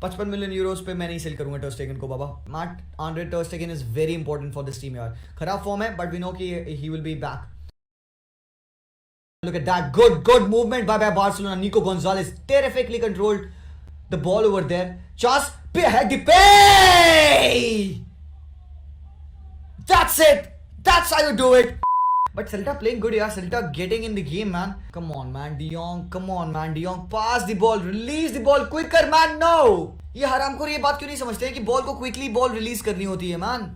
55 million Euros पे मैं नहीं सेल करूंगा टर स्टेगन को बाबा. मार्क-एंड्रे टर स्टेगन is very important for this team यार. खराब फॉर्म है बट वी नो कि he will be back. Look at that. Good movement by Barcelona. Nico Gonzalez terrifically controlled the ball over there. Chas Depay! That's it. That's how you do it. But Celta playing good, yeah. Celta getting in the game, man. Come on, man. De Jong. Come on, man. De Jong. Pass the ball. Release the ball quicker, man. No. ये हरामखोर ये बात क्यों नहीं समझते हैं कि ball को क्विकली बॉल रिलीज करनी होती है, man.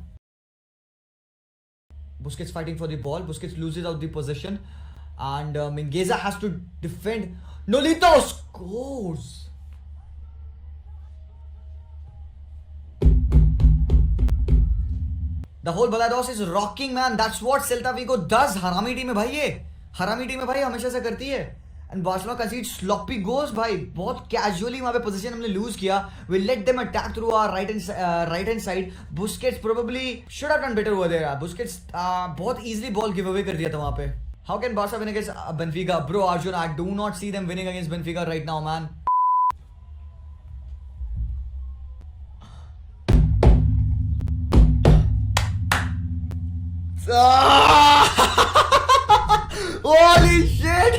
Busquets fighting for the ball. Busquets loses out the possession. And Mingueza has to defend. Nolito scores. The whole Balados is rocking, man. That's what Celta Vigo does. हरामी team है भाई ये. हरामी team है भाई, हमेशा से करती है. And Barcelona concedes sloppy goals भाई. बहुत casually वहाँ पे पोजीशन हमने लूज किया. We let them attack through our right hand side. Busquets probably should have done better over there. Busquets बहुत easily ball give away कर दिया था वहाँ पे. How can Barca win against Benfica? Bro, Arjun, I do not see them winning against Benfica right now, man. Holy shit!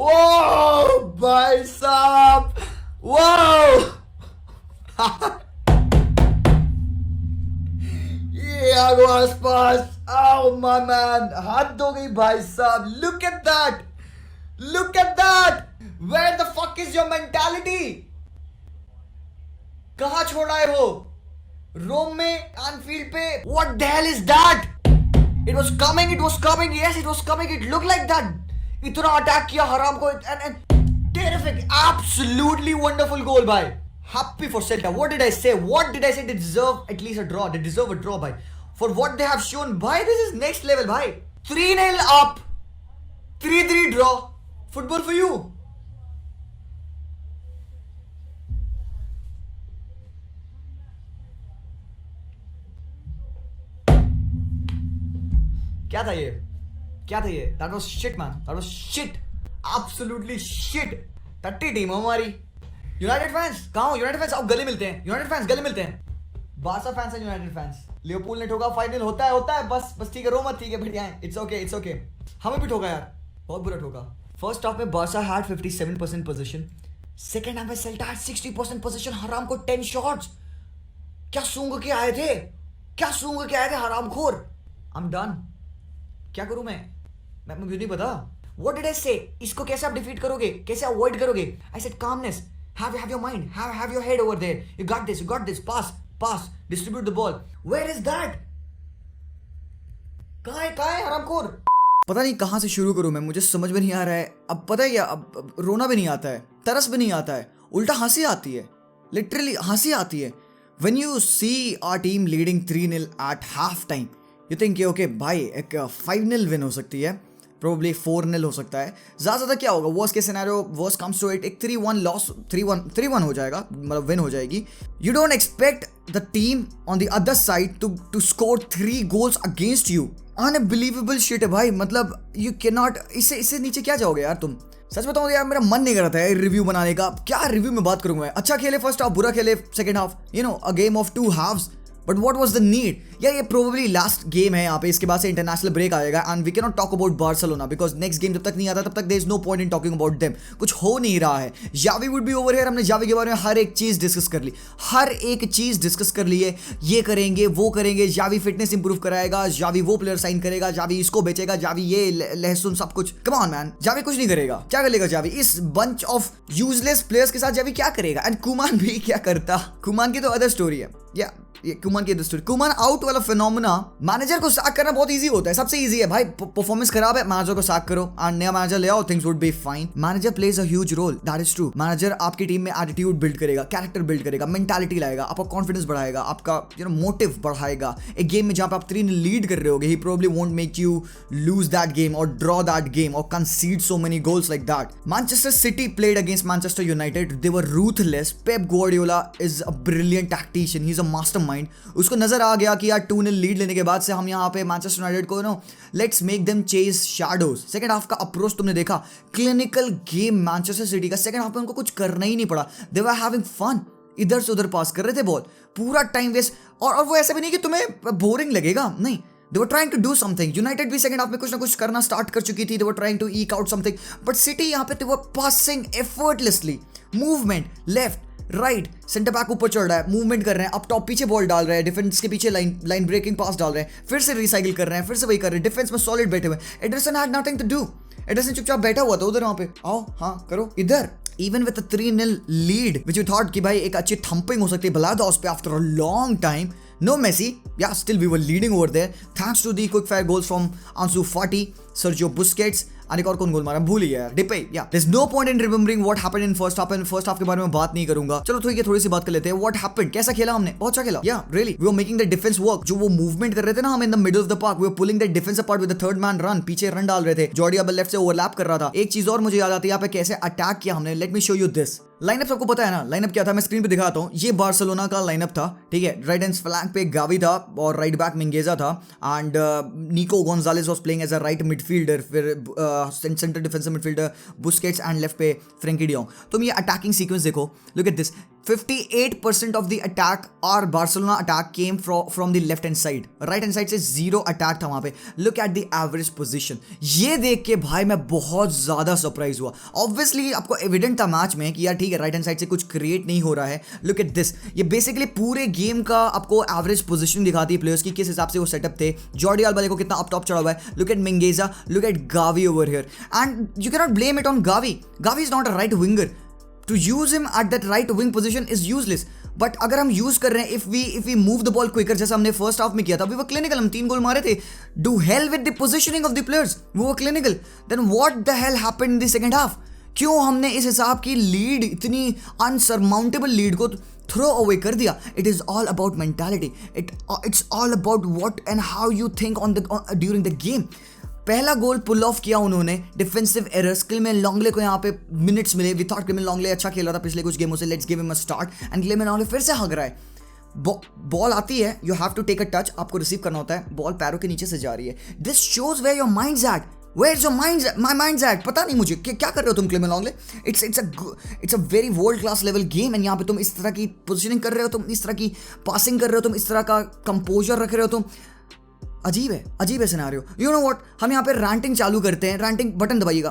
Whoa, bhai saab! Whoa! Iago Aspas! Oh my man, हद हो गई भाई साहब. Look at that, look at that. Where the fuck is your mentality? कहाँ छोड़ा है वो? रोम में, एनफील्ड पे. What the hell is that? It was coming. Yes, it was coming. It looked like that. इतना अटैक किया हराम को and terrific, absolutely wonderful goal भाई. Happy for Celta. What did I say? They deserve at least a draw. They deserve a draw भाई. For what they have shown, bhai, this is next level, bhai. 3-0 up, 3-3 draw. Football for you. क्या था ये? That was shit, man. That was shit. Absolutely shit. टट्टी team हमारी. United fans कहाँ हो? United fans आओ गले मिलते हैं. यूनाइटेड फैंस गले मिलते हैं. बारसा फैंस है, यूनाइटेड फैंस. लिवरपूल ने ठोका, फाइनल होता है. बस ठीक है, रो मत, ठीक है, बढ़िया है. It's okay. हमें भी ठोका यार, बहुत बुरा ठोका. फर्स्ट हाफ में Barça had 57% position. Second half में सेल्टा हैड 60% पोजीशन. हराम को 10 शॉट्स. क्या सूंघ के आए थे हरामखोर. I am done. क्या करूं मैं मुझे नहीं पता. व्हाट डिड आई से? इसको कैसे आप डिफीट करोगे, कैसे अवॉइड करोगे? I said calmness. Have your mind. Have your head over there. You got this. Pass. Distribute the ball. Where is that? कहाँ है हरामखोर? पता नहीं कहाँ से शुरू करूं मैं, मुझे समझ में नहीं आ रहा है. अब पता है क्या, अब रोना भी नहीं आता है, तरस भी नहीं आता है, उल्टा हंसी आती है. लिटरली हंसी आती है. When you see our team leading 3-0 at half time, you think okay भाई एक 5-0 विन हो सकती है, probably 4-0 हो सकता है. ज़्यादा क्या होगा, worst case scenario, worst comes to it, एक 3-1 लॉस, 3-1 हो जाएगा, मतलब विन हो जाएगी. You don't expect the team on the other side to score 3 goals against you. Unbelievable shit है भाई. मतलब यू कैन नॉट, इससे नीचे क्या जाओगे यार तुम. सच बताऊं यार, मेरा मन नहीं कर रहा था रिव्यू बनाने का. क्या रिव्यू में बात करूंगा मैं. अच्छा खेले फर्स्ट हाफ, बुरा खेले second half, a game of 2 halves. But what was the need? या ये प्रोबेबली लास्ट गेम है यहाँ पे, इसके बाद से इंटरनेशनल ब्रेक आएगा and we can not talk about Barcelona because next game जब तक नहीं आता तब तक there is no point in talking about them. कुछ हो नहीं रहा है. Xavi would be over here. हमने जावी के बारे में हर एक चीज डिस्कस कर ली है. ये करेंगे, वो करेंगे, जावी फिटनेस इंप्रूव कराएगा, जावी वो प्लेयर साइन करेगा, जावी इसको बेचेगा, जावी ये लहसुन सब कुछ. कम ऑन मैन, जावी कुछ नहीं करेगा. क्या करेगा जावी इस बंच ऑफ यूजलेस प्लेयर्स के साथ? जावी क्या करेगा? एंड कुमान भी क्या करता? कुमान की तो अदर स्टोरी है. या कुमान की स्टोरी, कुमान आउट वाला फिनोमेना. मैनेजर को सैक करना बहुत इजी होता है, सबसे इजी है भाई. परफॉर्मेंस खराब है, मैनेजर को सैक करो एंड नया मैनेजर ले आओ, things would be fine. Manager plays a huge role, that is true. Manager आपकी टीम में एटीट्यूड बिल्ड करेगा, कैरेक्टर बिल्ड करेगा, मेंटालिटी लाएगा, आपका कॉन्फिडेंस बढ़ाएगा, आपका मोटिव बढ़ाएगा. एक गेम में जहां पे आप 3 लीड कर रहे होगे, ही probably won't make you lose that game और ड्रॉ दैट गेम और कंसीड so many goals like that. Manchester city played against Manchester United, they were ruthless. Pep Guardiola is a brilliant tactician, he is a master mind, उसको नजर आ गया कि यार 2-0 lead लेने के बाद से हम यहाँ पे मैनचेस्टर यूनाइटेड को let's make them chase shadows. Second half का अप्रोच तुमने देखा, क्लिनिकल गेम मैनचेस्टर सिटी का। सेकंड हाफ में उनको कुछ करना ही नहीं पड़ा, दे वर हैविंग फन, इधर से उधर पास कर रहे थे बॉल, पूरा टाइम वेस्ट। और वो ऐसा भी नहीं कि तुम्हें बोरिंग लगेगा, नहीं, they were trying to do something. United भी सेकंड हाफ में कुछ ना कुछ करना स्टार्ट कर चुकी थी, they were trying to eke out something, but City यहाँ पे they were passing effortlessly, movement left right, centre back ऊपर चढ़ रहा है, मूवमेंट कर रहे हैं, अप टॉप पीछे बॉल डाल रहे हैं, डिफेंस के पीछे लाइन ब्रेकिंग पास डाल रहे हैं, फिर से रिसाइकिल कर रहे हैं, फिर से वही कर रहे हैं, डिफेंस में सॉलिड बैठे हुए। Ederson had nothing to do, Ederson चुपचाप बैठा हुआ था उधर, वहां पे आओ हाँ करो इधर। Even with a 3-0 lead, which you thought कि भाई एक अच्छी थम्पिंग हो सकती है Balados पे after a long time, no Messi, yeah, still we were leading over there thanks to the quick fire goals from Ansu Fati, Sergio Busquets, और एक और कौन गोल मारा भूल ही यार, Depay. Yeah there is no point in remembering what happened in first half, and first half के बारे में बात नहीं करूंगा। चलो ठीक है, थोड़ी सी बात कर लेते हैं व्हाट हैपेंड, कैसा खेला हमने, बहुत अच्छा खेला। Yeah really we were making the defence work, जो वो मूवमेंट कर रहे थे ना हम in the middle of the park, we were pulling the defence apart with the third man run, पीछे रन डाल रहे थे, जॉर्डी अल्बा लेफ्ट से ओवरलैप कर रहा था। एक चीज और मुझे याद आती है यहाँ पे कैसे अटैक किया हमने, let me show you this lineup. सबको पता है ना लाइनअप क्या था, मैं स्क्रीन पे दिखाता हूँ। ये बार्सिलोना का लाइनअप था, ठीक है। राइट हैंड फ्लैंक पे गावी था और राइट बैक मिंगेजा था, and Nico Gonzalez was playing as a right midfielder, फिर centre defensive midfielder Busquets, and left पे फ्रेंकी डियोंग। तुम ये अटैकिंग सीक्वेंस देखो, look at this, 58% of the attack or Barcelona attack came from the left hand side. Right hand side से zero attack था वहाँ पे. Look at the average position. ये देख के भाई मैं बहुत ज़्यादा सरप्राइज हुआ. Obviously आपको एविडेंट था मैच में कि यार ठीक है राइट हैंड साइड से कुछ क्रिएट नहीं हो रहा है. Look at this. ये बेसिकली पूरे गेम का आपको एवरेज पोजीशन दिखाती है प्लेयर्स की, किस हिसाब से वो सेटअप थे. जॉर्डी अल्बा देखो कितना अप टॉप चढ़ा हुआ है. Look at Mingueza. Look at Gavi over here. And you cannot blame it on Gavi. Gavi is not a right winger. To use him at that right wing position is useless. But अगर हम use कर रहे हैं, if we move the ball quicker, जैसा हमने first half में किया था, we were clinical, हम 3 गोल मारे थे. Do hell with the positioning of the players. We were clinical. Then what the hell happened in the second half? क्यों हमने इस हिसाब की लीड, इतनी अनसरमाउंटेबल लीड को थ्रो अवे कर दिया? It is all about mentality. It's all about what and how you think on the during the game. पहला गोल पुल ऑफ किया उन्होंने, डिफेंसिव एरर्स. क्लेमेन लॉन्गले को यहाँ पे मिनट्स मिले. वी थॉट क्लेमेन लॉन्गले अच्छा खेल रहा था पिछले कुछ गेमों से, let's give him a start. And Clement Lenglet फिर से हग रहा है. बॉल आती है, you have to take a touch, आपको रिसीव करना होता है, बॉल पैरों के नीचे से जा रही है. This shows where your mind's at. Where's your mind's at? पता नहीं मुझे क्या कर रहे हो तुम क्लेमेन लॉन्गले. It's a very world class level game, and यहाँ पे तुम इस तरह की पोजिशनिंग कर रहे हो, तुम इस तरह की पासिंग कर रहे हो, तुम इस तरह का कंपोजर रख रहे हो, तुम अजीब है सिनेरियो. यू नो व्हाट, हम यहाँ पे रैंटिंग चालू करते हैं. रैंटिंग बटन दबाइएगा,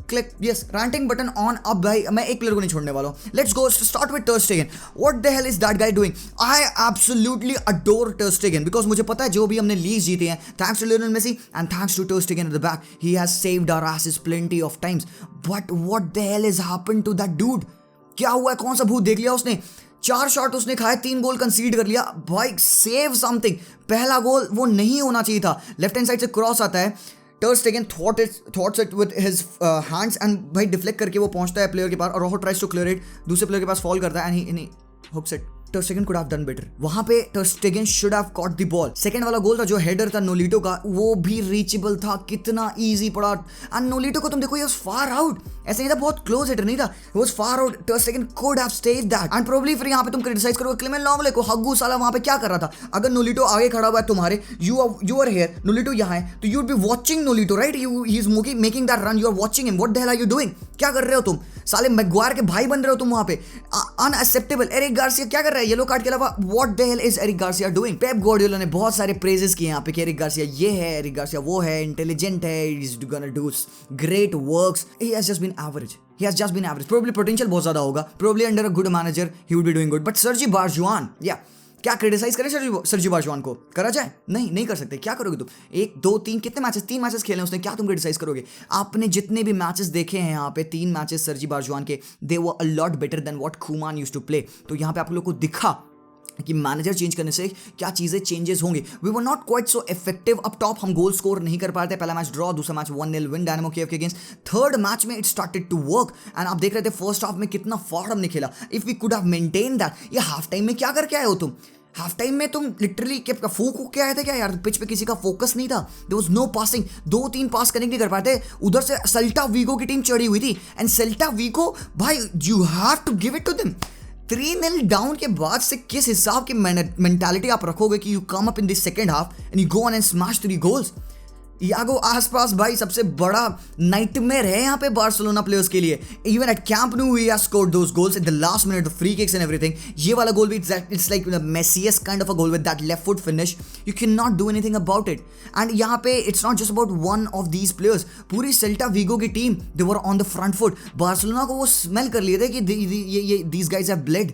click, yes, ranting button on. अब भाई मैं एक प्लेयर को नहीं छोड़ने वाला हूँ. लेट्स गो स्टार्ट विद टर स्टेगन. What the hell is that guy doing? I absolutely adore टर स्टेगन, बिकॉज मुझे पता है जो भी हमने लीग जीते हैं, thanks to Lionel Messi and thanks to ter Stegen at the back, he has saved our asses plenty of times. But what the hell is happened to that dude? क्या हुआ है? कौन सा भूत देख लिया उसने? 4 शॉट उसने खाए, 3 गोल कंसीड कर लिया. भाई सेव समथिंग. पहला गोल वो नहीं होना चाहिए था. लेफ्ट हैंड साइड से क्रॉस आता है, टर स्टेगन thoughts it with his hands, and भाई डिफ्लेक्ट करके वो पहुंचता है प्लेयर के पास, और रोहो ट्राइज टू क्लियर इट, दूसरे प्लेयर के पास फॉल करता है, and he hooks it. Ter Stegen could have done better. वहां पे ter Stegen should have caught the ball. Second वाला गोल था जो हेडर था नोलिटो का, वो भी रीचेबल था. कितना इजी पड़ा. एंड नोलिटो को तुम देखो, ही वाज फार आउट. ऐसे नहीं था, बहुत क्लोज हिटर नहीं था, he was far out. Ter Stegen could have stayed that. And probably फिर यहाँ पे तुम क्रिटिसाइज करोगे क्लेमेन लॉन्गले को, हग्गू साला वहां पे क्या कर रहा था? अगर नोलिटो आगे खड़ा हुआ है तुम्हारे, यू आर हियर, नोलिटो यहाँ है, तो you would be watching Nolito, right? He is making that run, you are watching him. What the hell are you doing? क्या कर रहे हो तुम? साले मैग्वायर के भाई बन रहे हो तुम वहां पे. अनएक्सेप्टेबल. एरिक गार्सिया क्या कर रहा है येलो कार्ड के अलावा? What the hell is Eric Garcia doing? Pep Guardiola ने बहुत सारे प्रेजेस किए यहाँ पे कि एरिक गार्सिया ये है, एरिक गार्सिया वो है, इंटेलिजेंट है, he is gonna do great works. He has just been average. Probably potential बहुत ज्यादा होगा. Probably under a good manager he would be doing good. But Sergi Barjuan, क्या criticise करें सर्जी बार्जुआन को? करा जाए? नहीं कर सकते. क्या करोगे तुम? 1 2 3 कितने मैचेस? 3 मैचेस खेले उसने, क्या तुम क्रिटिसाइज करोगे? आपने जितने भी मैचेस देखे हैं यहाँ पे, 3 मैचेस सर्जी बार्जुआन के, they were a lot better than what Koeman used to play. तो यहाँ पे आप लोग को दिखा कि मैनेजर चेंज करने से क्या चीज़ें चेंजेस होंगी. We were not quite so effective up top. हम गोल स्कोर नहीं कर पाते. पहला मैच ड्रॉ, दूसरा मैच 1-0 विन डायनामो कीव के अगेंस्ट. थर्ड मैच में it started to work, and आप देख रहे थे फर्स्ट हाफ में कितना फाड़ हमने खेला. If we could have maintain that. ये हाफ टाइम में क्या करके आए हो तुम? हाफ टाइम में तुम लिटरली फूक के आए थे क्या यार? पिच पे किसी का फोकस नहीं था. There was no passing. 2-3 pass connect नहीं कर पाते. उधर से सेल्टा वीगो की टीम चढ़ी हुई थी, एंड सेल्टा वीगो भाई, you have to give it to them. 3-0 down के बाद से किस हिसाब की मेंटालिटी आप रखोगे कि you come up in this second half and you go on and smash 3 goals. यागो आसपास भाई सबसे बड़ा नाइटमेयर है यहाँ पे बार्सिलोना प्लेयर्स के लिए। Even at camp new he has scored those goals at the last minute, the free kicks and everything. ये वाला गोल भी it's like the messiest kind of a goal with that left foot finish. You can not do anything about it. And यहाँ पे it's not just about one of these players, पूरी Celta Vigo की team they were on the front foot. Barcelona को वो smell कर लिए थे कि दीज गाइज हैव ब्लेड,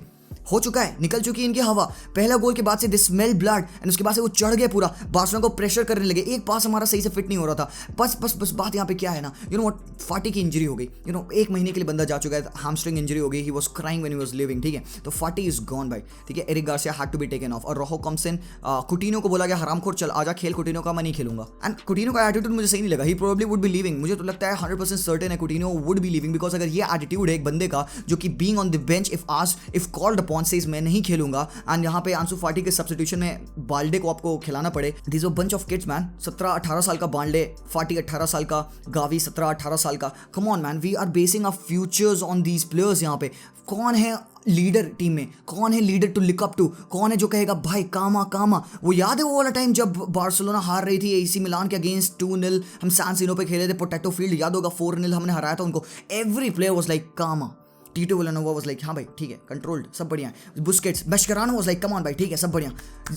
हो चुका है, निकल चुकी है इनकी हवा। पहला गोल के बाद से दे स्मेल ब्लड एंड उसके बाद से वो चढ़ गए पूरा, बार्सिलोना को प्रेशर करने लगे। एक पास हमारा सही से फिट नहीं हो रहा था। बस बात यहाँ पे क्या है ना, यू नो व्हाट, फाटी की इंजरी हो गई। यू नो 1 महीने के लिए बंदा जा चुका है, हैमस्ट्रिंग इंजरी हो गई, he was crying when he was leaving, ठीक है। तो फाटी इज गॉन भाई, ठीक है। Eric Garcia had to be taken off और रोहो कम्स इन। कुटिनो को बोला गया हरामखोर चल आजा खेल, कुटिनो का मैं नहीं खेलूंगा। एंड कुटिनो का एटीट्यूड मुझे सही नहीं लगा। He probably would be leaving. मुझे तो लगता है 100% सर्टेन है Coutinho would be leaving, because अगर ये एटीट्यूड है एक बंदे का जो कि being on the bench if called upon says मैं नहीं खेलूंगा एंड यहाँ पे आंसू फाटी के सब्स्टिट्यूशन में बाल्डे को आपको खिलाना पड़े। This bunch of kids man, 17-18 साल का बाल्डे, फाटी 18 साल का, गावी 17-18 साल का। Come on man, we are basing our futures on these players. यहाँ पे कौन है लीडर टीम में, कौन है leader to look up to, कौन है जो कहेगा भाई कामा कामा। वो याद है वो वाला टाइम जब बार्सिलोना हार रही थी एसी मिलान के अगेंस्ट 2-0, हम सैन सीरो पे खेले थे पोटैटो फील्ड, याद होगा 4-0 हमने हराया था उनको। एवरी प्लेयर वाज लाइक कामा। टीटो विलानोवा वाज लाइक हाँ भाई ठीक है, कंट्रोल्ड, सब बढ़िया है। Busquets, Mascherano was like come on भाई ठीक है, सब बढ़िया।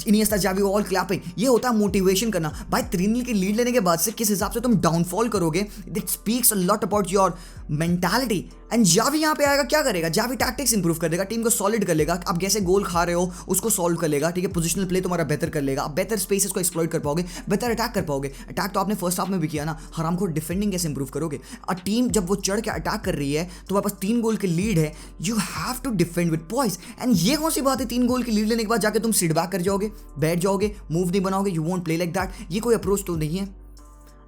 Iniesta, Xavi all clapping. ये होता है मोटिवेशन करना भाई। 3-0 की लीड लेने के बाद से किस हिसाब से तुम डाउनफॉल करोगे, it speaks a lot about your mentality. And Xavi यहाँ पे आएगा, क्या करेगा, जावी टैक्टिक्स इंप्रूव कर देगा, टीम को सॉलिड कर लेगा। आप कैसे गोल खा रहे हो उसको सॉल्व कर लेगा, ठीक है। पोजिशनल प्ले तुम्हारा बेहतर कर लेगा, आप बेहतर स्पेसेस को एक्सप्लॉइट कर पाओगे, बेहतर अटैक कर पाओगे। अटैक तो आपने फर्स्ट हाफ में भी किया ना, हरामखोर डिफेंडिंग कैसे इंप्रूव करोगे। और टीम जब वो चढ़ के अटैक कर रही है तो तुम्हारे पास 3 गोल की लीड है, you have to defend with poise. And ये कौन सी बात है, 3 गोल की लीड लेने के बाद जाके तुम सिट बैक कर जाओगे, बैठ जाओगे, मूव नहीं बनाओगे, you won't play like that. ये कोई अप्रोच तो नहीं है।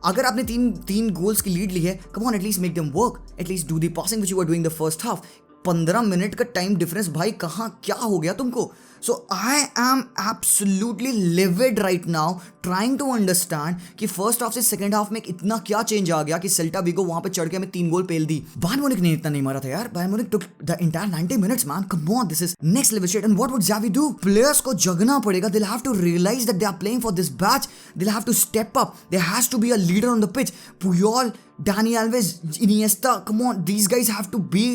अगर आपने तीन गोल्स की लीड ली है, come on at least make them work, at least do the passing which you are doing the first half. 15 minute का टाइम डिफरेंस भाई, कहाँ क्या हो गया तुमको। So I am absolutely livid right now trying to understand कि फर्स्ट हाफ से second half में इतना क्या चेंज आ गया कि सेल्टा विगो वहां पे चढ़ के हमें 3 गोल पेल दी। बायर्न म्यूनिख ने इतना नहीं मारा था यार, Bayern Munich took the entire 90 minutes man, come on, this is next level shit. And what would Xavi do, players को जगना पड़ेगा, they have to realise that they are playing for this badge, they have to step up, there has to be a leader on the pitch. Puyol, Dani Alves, Iniesta, come on, these guys have to be,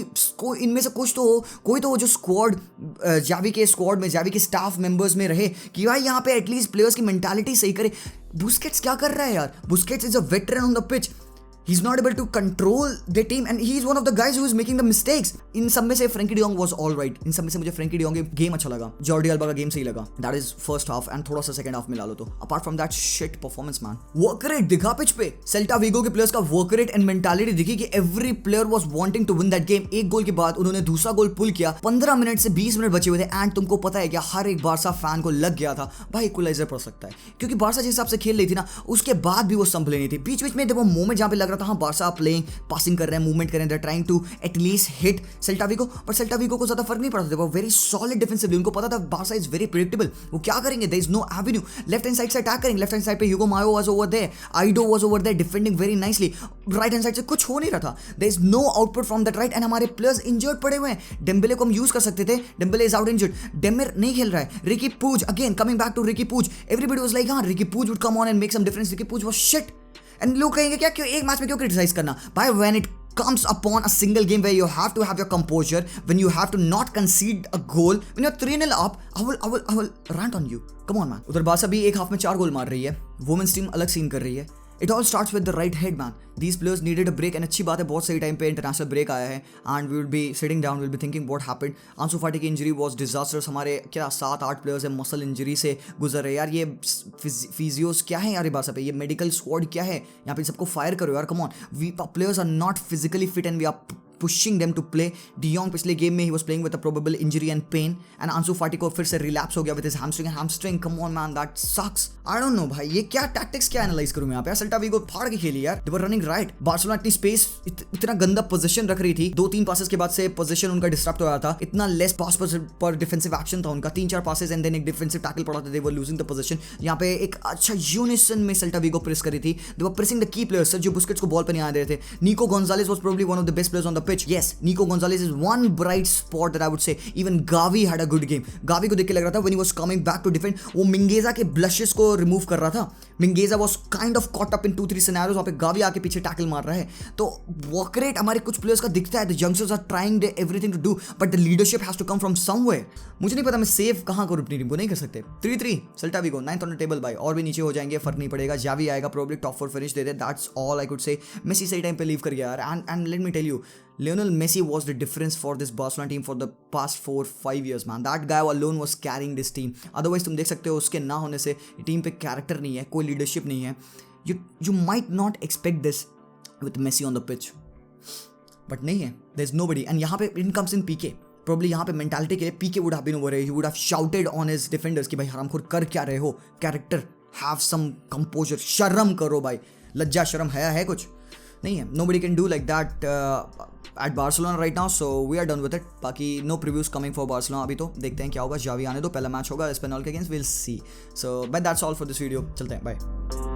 इनमें से कुछ तो हो, कोई तो हो जो squad Xavi के स्क्वाड में, जावी के स्टाफ मेंबर्स में रहे कि भाई यहाँ पे एटलीस्ट प्लेयर्स की मेंटालिटी सही करे। बुस्केट्स क्या कर रहा है यार, Busquets is a veteran on the pitch, he's not able to control the team and he's one of the guys who is making the mistakes. इन सब में से Frenkie de Jong was all right, इन सब में से मुझे फ्रैंकी डियोंग का game अच्छा लगा, जॉर्डी अल्बा का गेम सही लगा, that is first half and थोड़ा सा सेकंड हाफ मिला लो तो। apart from that shit performance man, work rate दिखा पिच पे, सेल्टा विगो के प्लेयर्स का work rate and mentality दिखी कि every player was wanting to win that game। एक गोल के बाद उन्होंने दूसरा गोल पुल किया, 15 मिनट से 20 मिनट बचे हुए थे एंड तुमको पता है क्या, हर एक बारसा फैन को लग गया था भाई इक्वलाइजर पड़ सकता है, क्योंकि बारसा जिस हिसाब से खेल रही थी ना उसके बाद भी वो संभले नहीं थी। बीच बीच में देखो मोमेंट जहाँ पे लग रहा था हाँ बारसा प्ले पासिंग कर रहे हैं, मूवमेंट कर रहे हैं, trying to at least hit Celta Vigo, पर सेल्टा विगो को ज्यादा फर्क नहीं पड़ता था, वो वेरी सॉलिड डिफेंसिवली, उनको पता था बारसा इज वेरी प्रेडिक्टेबल, वो क्या करेंगे, there is no avenue, left hand side से अटैक करेंगे, लेफ्ट हैंड साइड पे Hugo Mallo was over there, Aido was over there defending very nicely, right hand side से कुछ हो नहीं रहा था, there is no output from that right and हमारे प्लेयर्स इंजर्ड पड़े हुए हैं। डेम्बेले को हम यूज कर सकते थे, Dembele is out injured, Demir नहीं खेल रहा है, Riqui Puig again coming back to Riqui Puig, everybody was like हां Riqui Puig would come on and make some difference, Riqui Puig was shit. And लोग कहेंगे क्या क्यों एक मैच में क्यों क्रिटिसाइज करना भाई, when it comes upon a single game where you have to have your composure, when you have to not concede a goal, when you're 3-0 up, I will rant on you. Come on man. उधर Barça भी एक half में 4 गोल मार रही है, women's team अलग scene कर रही है। It all starts with the right head man. These players needed a break and अच्छी बात है बहुत सही टाइम पे इंटरनेशनल ब्रेक आया है and we will be sitting down, we will be thinking what happened. आंसू फाटी की इंजरी was disastrous, हमारे क्या 7-8 प्लेयर्स हैं मसल इंजरी से गुजर रहे यार, ये फिजियोस क्या है यार बारसा पे, ये मेडिकल स्क्वाड क्या है यहाँ पे, सबको फायर करो यार, come on, we players are not physically fit and we are pushing them to play. De Jong पिछले गेम में he was playing with a probable injury and pain and Ansu Fati को फिर से relapse हो गया with his hamstring. Come on man, that sucks. I don't know भाई, ये क्या tactics क्या analyze करूँ मैं यहाँ पे, सेल्टा विगो फाड़ के खेली यार, they were running right. Barcelona इतनी स्पेस इतना गंदा पोजीशन रख रही थी, 2-3 पासेस के बाद से पोजीशन उनका डिस्टर्ब हो रहा था, इतना लेस पास पर डिफेंसिव एक्शन था उनका, 3-4 पासेस एंड देन एक डिफेंसिव टैकल पड़ा था, they were losing the position. यहाँ पे एक अच्छा यूनिसन में सेल्टा विगो प्रेस करी थी, they were pressing the key players, Sergio Busquets को बॉल पे नहीं आ रहे थे, निको Gonzales was probably one of the best players on the pitch. pitch. Yes, Nico Gonzalez is one bright spot that I would say. Even Gavi had a good game. Gavi को देख के लग रहा था when he was coming back to defend, वो मिंगेजा के blushes को remove कर रहा था. मिंगेजा was kind of caught up in 2-3 scenarios. वहाँ पे गावी आके पीछे टैकल मार रहा है. तो work rate हमारे कुछ प्लेयर्स का दिखता है. The youngsters are trying everything to do, but the leadership has to come from somewhere. मुझे नहीं पता मैं सेव कहाँ करूँ अपनी टीम को, नहीं कर सकते. 3-3 Celta विगो 9th on the table भाई, और भी नीचे हो जाएंगे, फर्क नहीं पड़ेगा. जावी आएगा probably top 4 फिनिश दे दे. That's all I could say. Messi सही टाइम पे लीव कर गया यार. And let me tell you, Lionel Messi was the difference for this Barcelona team for the past 4-5 years, man. That guy alone was carrying this team. Otherwise तुम देख सकते हो उसके ना होने से टीम पे कैरेक्टर नहीं है, कोई लीडरशिप नहीं है. You might not expect this with Messi on the pitch, but नहीं है. There's nobody. And यहाँ पे in comes in PK. Probably यहाँ पे मेंटालिटी के लिए PK would have been over here. He would have shouted on his defenders कि भाई हरामखोर कर क्या रहे हो, कैरेक्टर, have some composure, शर्म करो भाई, लज्जा शर्म है कुछ नहीं है. Nobody can do like that at Barcelona right now, so we are done with it. बाकी no previews coming for Barcelona अभी, तो देखते हैं क्या होगा. जावी आने दो, पहला मैच होगा एस्पेनॉल के against, we'll see. So but that's all for this video. चलते हैं, bye.